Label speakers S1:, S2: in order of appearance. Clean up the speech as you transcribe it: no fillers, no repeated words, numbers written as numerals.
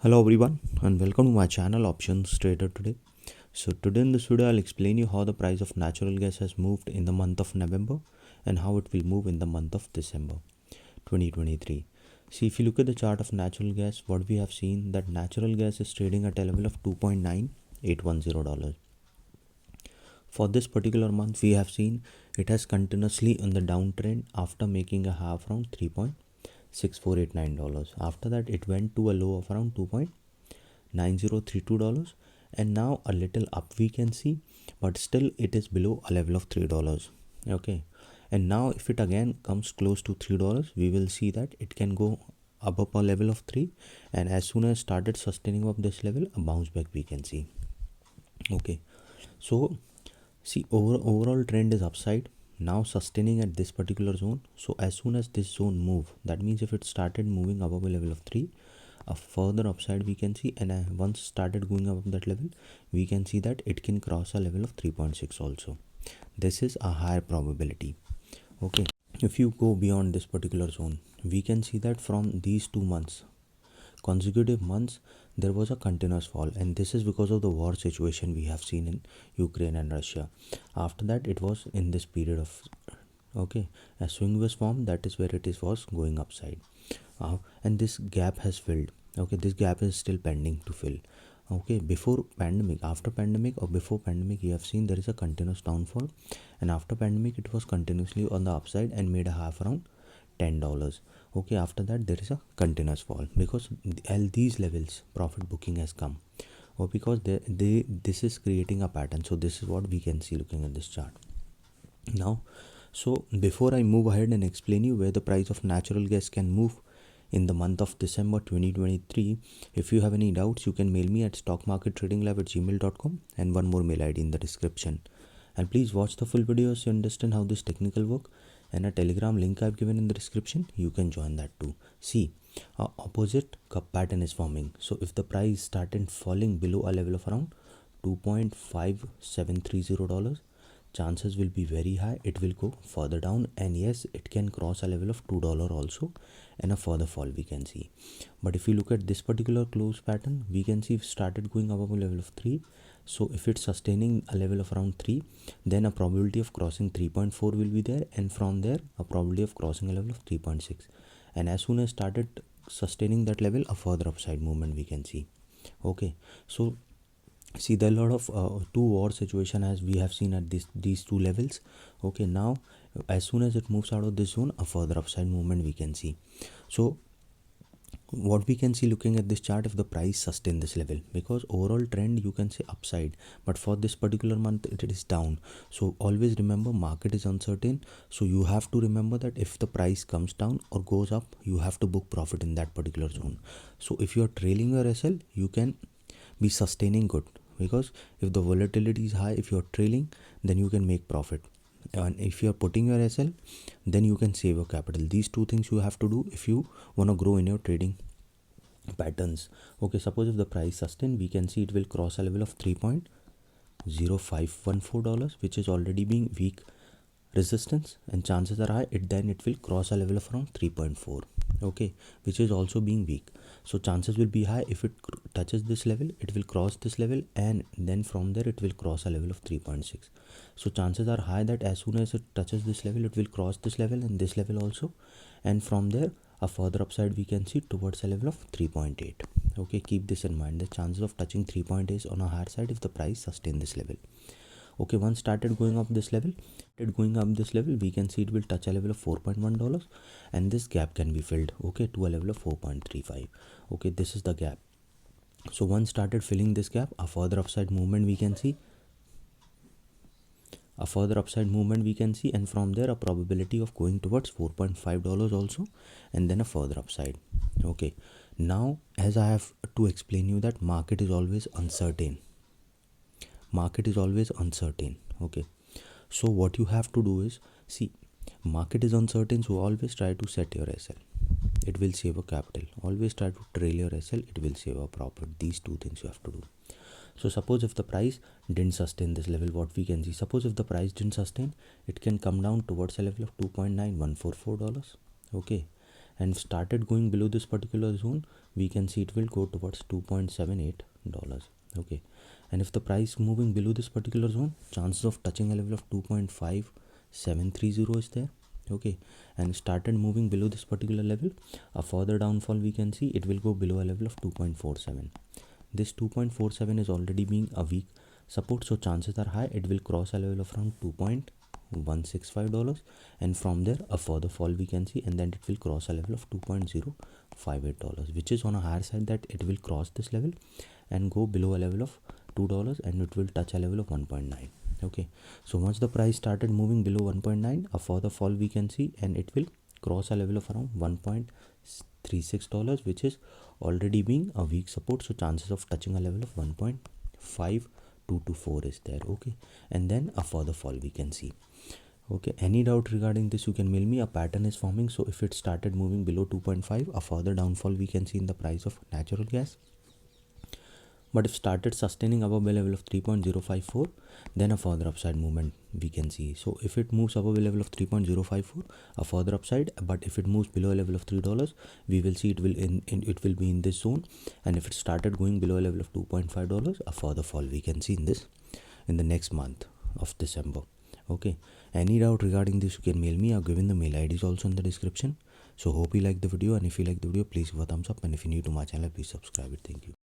S1: Hello everyone and welcome to my channel Options Trader Today. So today in this video I'll explain you how the price of natural gas has moved in the month of November and how it will move in the month of December 2023. See, if you look at the chart of natural gas, what we have seen that natural gas is trading at a level of $2.9810. For this particular month we have seen it has continuously on the downtrend after making a half around $3.6489. After that it went to a low of around $2.9032 and now a little up we can see, but still it is below a level of $3. Okay, and now if it again comes close to $3, we will see that it can go above a level of 3, and as soon as started sustaining of this level, a bounce back we can see. Okay, so see, overall trend is upside now, sustaining at this particular zone. So as soon as this zone move, that means if it started moving above a level of 3, a further upside we can see, and once started going above that level, we can see that it can cross a level of 3.6 also. This is a higher probability. Okay, if you go beyond this particular zone, we can see that from these 2 months, consecutive months, there was a continuous fall, and this is because of the war situation we have seen in Ukraine and Russia. After that it was in this period of a swing was formed, that is where it was going upside, and this gap has filled. Okay, this gap is still pending to fill. Okay, before pandemic, after pandemic, or before pandemic, you have seen there is a continuous downfall, and after pandemic it was continuously on the upside and made a half around $10. Okay, after that there is a continuous fall because at these levels profit booking has come, or because this is creating a pattern. So this is what we can see looking at this chart now. So before I move ahead and explain you where the price of natural gas can move in the month of December 2023, if you have any doubts, you can mail me at stockmarkettradinglab@gmail.com, and one more mail ID in the description. And please watch the full video so you understand how this technical work, and a Telegram link I've given in the description, you can join that too. See, a opposite cup pattern is forming. So if the price started falling below a level of around $2.5730, chances will be very high it will go further down, and yes, it can cross a level of $2 also, and a further fall we can see. But if you look at this particular close pattern, we can see it started going above a level of 3. So if it's sustaining a level of around 3, then a probability of crossing 3.4 will be there, and from there a probability of crossing a level of 3.6, and as soon as started sustaining that level, a further upside movement we can see. Okay, so see, there are a lot of two war situation as we have seen at these two levels. Okay, now as soon as it moves out of this zone, a further upside movement we can see. So what we can see looking at this chart, if the price sustain this level, because overall trend you can say upside, but for this particular month it is down. So always remember, market is uncertain, so you have to remember that if the price comes down or goes up, you have to book profit in that particular zone. So if you are trailing your SL, you can be sustaining good, because if the volatility is high, if you are trailing, then you can make profit, and if you are putting your SL, then you can save your capital. These two things you have to do if you want to grow in your trading patterns. Okay, suppose if the price sustain, we can see it will cross a level of $3.0514, which is already being weak resistance, and chances are high it will cross a level of around 3.4, okay, which is also being weak. So chances will be high if it touches this level, it will cross this level, and then from there it will cross a level of 3.6. So chances are high that as soon as it touches this level, it will cross this level and this level also, and from there a further upside we can see towards a level of 3.8. okay, keep this in mind, the chances of touching 3.8 is on a higher side if the price sustain this level. Okay, once started going up this level, we can see it will touch a level of $4.1, and this gap can be filled, okay, to a level of 4.35. okay, this is the gap. So once started filling this gap, a further upside movement we can see, and from there a probability of going towards $4.5 also, and then a further upside. Okay, now as I have to explain you that market is always uncertain. Okay, so what you have to do is, see, market is uncertain, so always try to set your SL, it will save a capital. Always try to trail your SL, it will save a profit. These two things you have to do. So suppose if the price didn't sustain this level, what we can see, suppose if the price didn't sustain, it can come down towards a level of $2.9144. okay, and started going below this particular zone, we can see it will go towards $2.78. Okay, and if the price moving below this particular zone, chances of touching a level of 2.5730 is there. Okay, and started moving below this particular level, a further downfall we can see, it will go below a level of 2.47. This 2.47 is already being a weak support, so chances are high it will cross a level of around $2.165, and from there a further fall we can see, and then it will cross a level of $2.058, which is on a higher side that it will cross this level and go below a level of $2, and it will touch a level of 1.9. Okay, so once the price started moving below 1.9, a further fall we can see, and it will cross a level of around $1.36, which is already being a weak support, so chances of touching a level of 1.5224 is there. Okay, and then a further fall we can see. Okay, any doubt regarding this, you can mail me. A pattern is forming, so if it started moving below 2.5, a further downfall we can see in the price of natural gas. But if started sustaining above a level of 3.054, then a further upside movement we can see. So if it moves above a level of 3.054, a further upside. But if it moves below a level of $3, we will see it will it will be in this zone. And if it started going below a level of $2.5, a further fall we can see in this in the next month of December. Okay, any doubt regarding this, you can mail me. I've given the mail IDs also in the description. So hope you like the video, and if you like the video, please give a thumbs up, and if you're new to my channel, please subscribe it. Thank you.